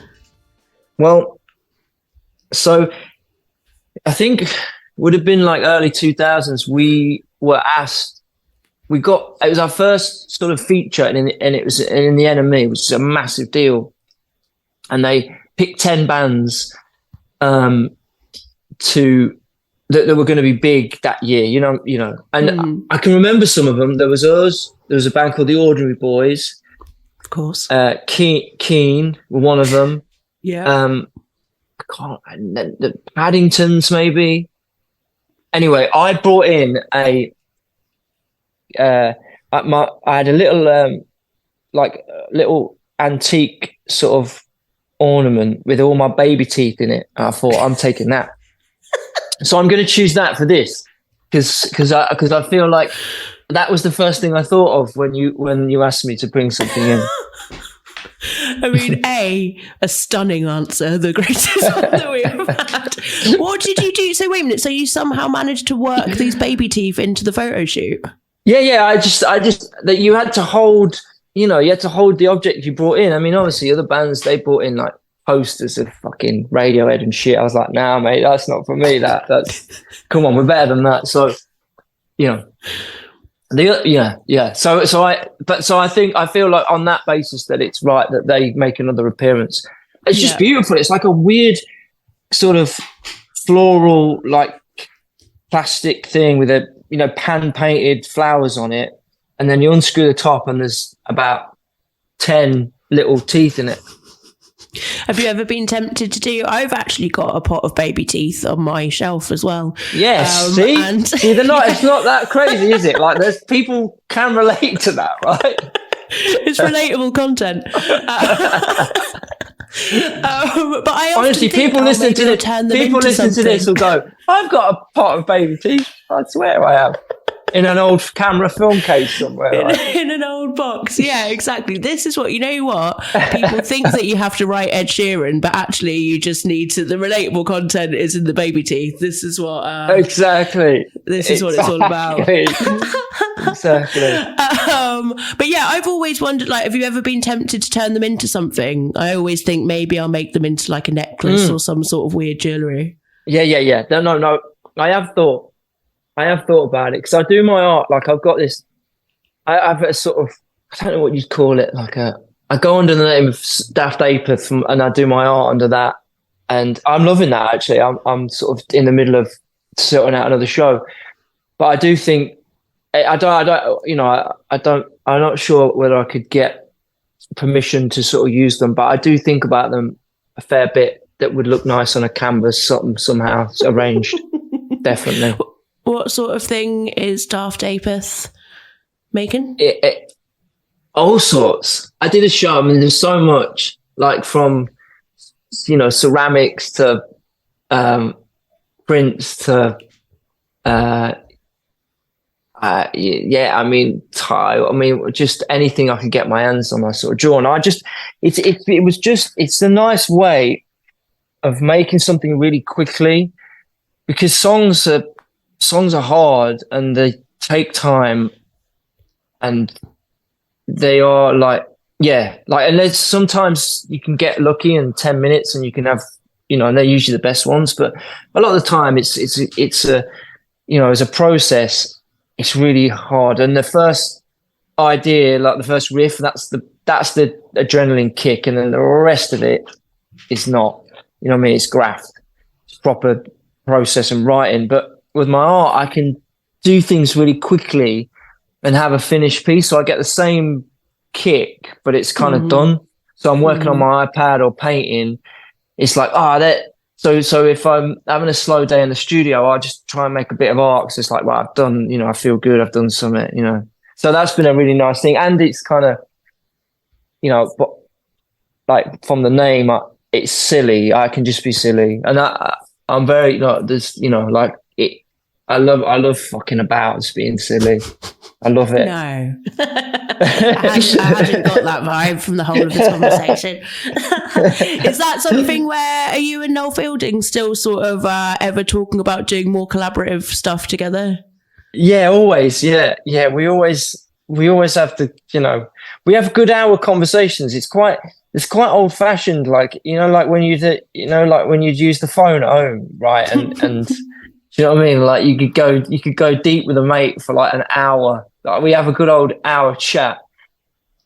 Well, so I think it would have been like early 2000s. We were asked, it was our first sort of feature, and it was in the NME, which is a massive deal. And they picked 10 bands that were going to be big that year, you know. And I can remember some of them. There was us. There was a band called the Ordinary Boys. Of course. Keen were one of them. Yeah. The Paddingtons, maybe. Anyway, I brought in I had a little little antique sort of ornament with all my baby teeth in it. I thought, I'm taking that. So I'm going to choose that for this because I feel like that was the first thing I thought of when you asked me to bring something in. I mean, a stunning answer, the greatest one that we have had. What did you do? So wait a minute. So you somehow managed to work these baby teeth into the photo shoot? Yeah. I just that you had to hold. You had to hold the object you brought in. I mean, obviously, other bands they brought in like posters of fucking Radiohead and shit. I was like, nah, mate, that's not for me. That's come on, we're better than that. So, yeah. So I feel like on that basis that it's right that they make another appearance. It's just beautiful. It's like a weird sort of floral, like plastic thing with a pan painted flowers on it, and then you unscrew the top and there's about 10 little teeth in it. Have you ever been tempted to do? I've actually got a pot of baby teeth on my shelf as well. Yes, see, they're not. It's not that crazy, is it? Like, there's people can relate to that, right? It's relatable content. But I honestly, people listening to this will go, "I've got a pot of baby teeth. I swear I have." In an old camera film case somewhere. In an old box. Yeah, exactly. This is what, people think that you have to write Ed Sheeran, but actually you just need to, the relatable content is in the baby teeth. This is what... exactly. This is what it's all about. Exactly. But yeah, I've always wondered, like, have you ever been tempted to turn them into something? I always think maybe I'll make them into like a necklace or some sort of weird jewellery. Yeah. No. I have thought about it because I do my art. Like I've got this, I have a sort of, I don't know what you'd call it. I go under the name of Daft Apeth and I do my art under that. And I'm loving that actually. I'm sort of in the middle of sorting out another show, but I do think I'm not sure whether I could get permission to sort of use them, but I do think about them a fair bit that would look nice on a canvas, somehow arranged. Definitely. What sort of thing is Daft Apeth making? All sorts. I did a show. I mean, there's so much, like from, ceramics to prints to, tile. I mean, just anything I could get my hands on, I sort of draw. And it's a nice way of making something really quickly, because songs are hard and they take time, and they are and there's sometimes you can get lucky in 10 minutes and you can have, and they're usually the best ones, but a lot of the time it's as a process, it's really hard. And the first idea, like the first riff, that's the adrenaline kick, and then the rest of it is not, it's graft, it's proper process and writing. But with my art, I can do things really quickly and have a finished piece. So I get the same kick, but it's kind of done. So I'm working on my iPad or painting. It's like, so if I'm having a slow day in the studio, I just try and make a bit of art. So it's like, well, I've done, I feel good. I've done something, So that's been a really nice thing. And it's kind of, but like from the name, it's silly. I can just be silly. And I'm very, love fucking about and being silly. I love it. No. I hadn't got that vibe from the whole of this conversation. Is that something where are you and Noel Fielding still sort of ever talking about doing more collaborative stuff together? Yeah, always. Yeah. We always have to, we have good hour conversations. It's quite old fashioned. Like, like when when you'd use the phone at home, right? And do you know what I mean? Like you could go deep with a mate for like an hour. Like we have a good old hour chat.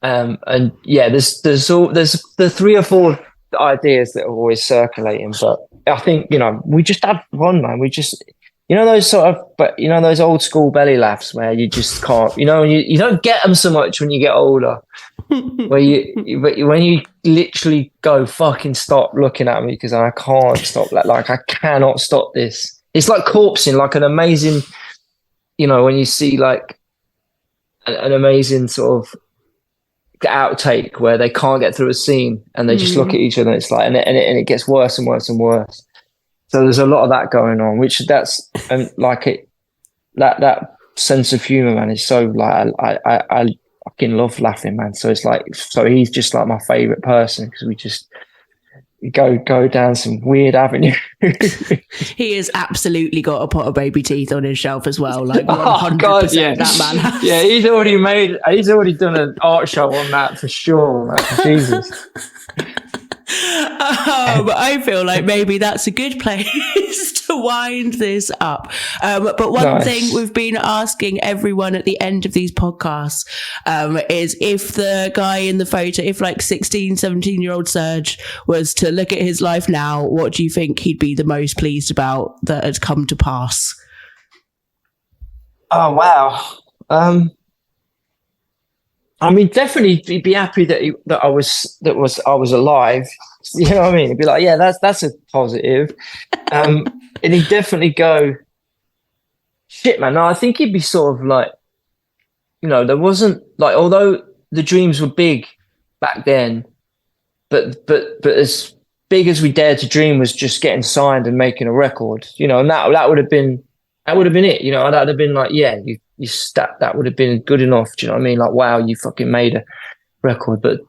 And yeah, there's the 3 or 4 ideas that are always circulating. But I think, we just have fun, man. We just, those those old school belly laughs where you just can't, you don't get them so much when you get older. When you literally go, fucking stop looking at me because I can't stop that. Like I cannot stop this. It's like corpsing, like an amazing, when you see like an amazing sort of outtake where they can't get through a scene and they just look at each other. And it's like, and it gets worse and worse and worse. So there's a lot of that going on, which that's that sense of humor, man, is so like I fucking love laughing, man. So it's like, so he's just like my favorite person because we just go down some weird avenue. He has absolutely got a pot of baby teeth on his shelf as well. Like 100%, oh God, yeah. That man has. Yeah, he's already done an art show on that for sure, man. Jesus. But I feel like maybe that's a good place to wind this up. But one thing we've been asking everyone at the end of these podcasts is if the guy in the photo, if like 16, 17-year-old Serge was to look at his life now, what do you think he'd be the most pleased about that had come to pass? Oh, wow. I mean, definitely he'd be happy that I was alive. You know what I mean? He'd be like, yeah, that's a positive. And he'd definitely go, shit, man. No, I think he'd be sort of like, there wasn't like, although the dreams were big back then, but as big as we dared to dream was just getting signed and making a record, and that would have been it. That'd have been like, yeah, that would have been good enough. Do you know what I mean? Like, wow, you fucking made a record. But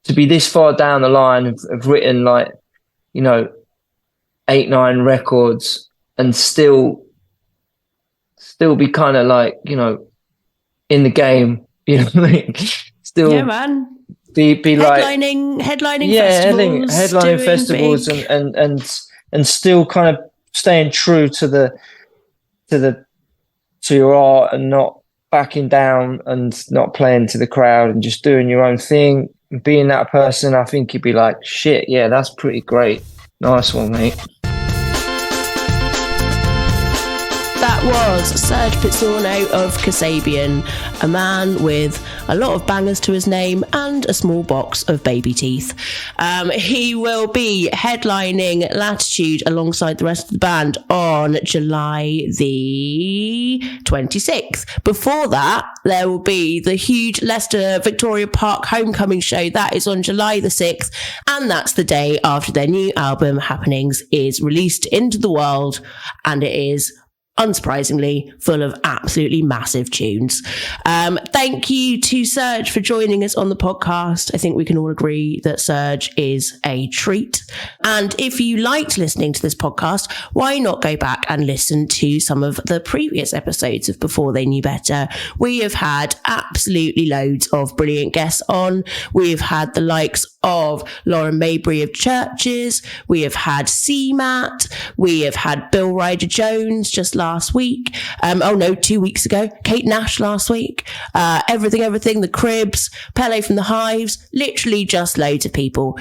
to be this far down the line of written like, 8, 9 records and still be kind of like, in the game, you know what I mean? Still, yeah, man. Be like headlining headlining festivals big. and still kind of staying true to your art and not backing down and not playing to the crowd and just doing your own thing, being that person. I think you'd be like, shit, yeah, that's pretty great. Nice one, mate. That was Serge Pizzorno of Kasabian, a man with a lot of bangers to his name and a small box of baby teeth. He will be headlining Latitude alongside the rest of the band on July the 26th. Before that, there will be the huge Leicester Victoria Park homecoming show. That is on July the 6th, and that's the day after their new album, Happenings, is released into the world, and it is unsurprisingly full of absolutely massive tunes. Thank you to Serge for joining us on the podcast. I think we can all agree that Serge is a treat. And if you liked listening to this podcast, why not go back and listen to some of the previous episodes of Before They Knew Better? We have had absolutely loads of brilliant guests on. We've had the likes of Lauren Mabry of Churches. We have had CMAT. We have had Bill Ryder Jones just last week. 2 weeks ago. Kate Nash last week. Everything, the Cribs, Pele from the Hives, literally just loads of people.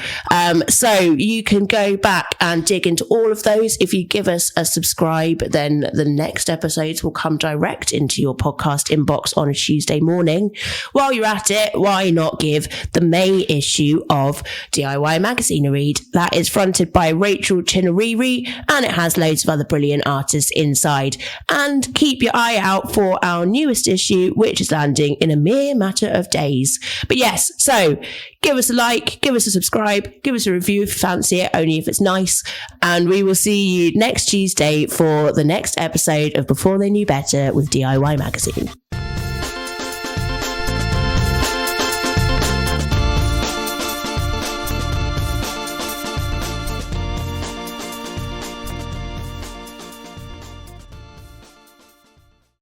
So you can go back and dig into all of those. If you give us a subscribe, then the next episodes will come direct into your podcast inbox on a Tuesday morning. While you're at it, why not give the May issue of of DIY magazine read. That is fronted by Rachel Chinariri, and it has loads of other brilliant artists inside. And keep your eye out for our newest issue, which is landing in a mere matter of days. But yes, so give us a like, give us a subscribe, give us a review if you fancy it, only if it's nice. And we will see you next Tuesday for the next episode of Before They Knew Better with DIY Magazine.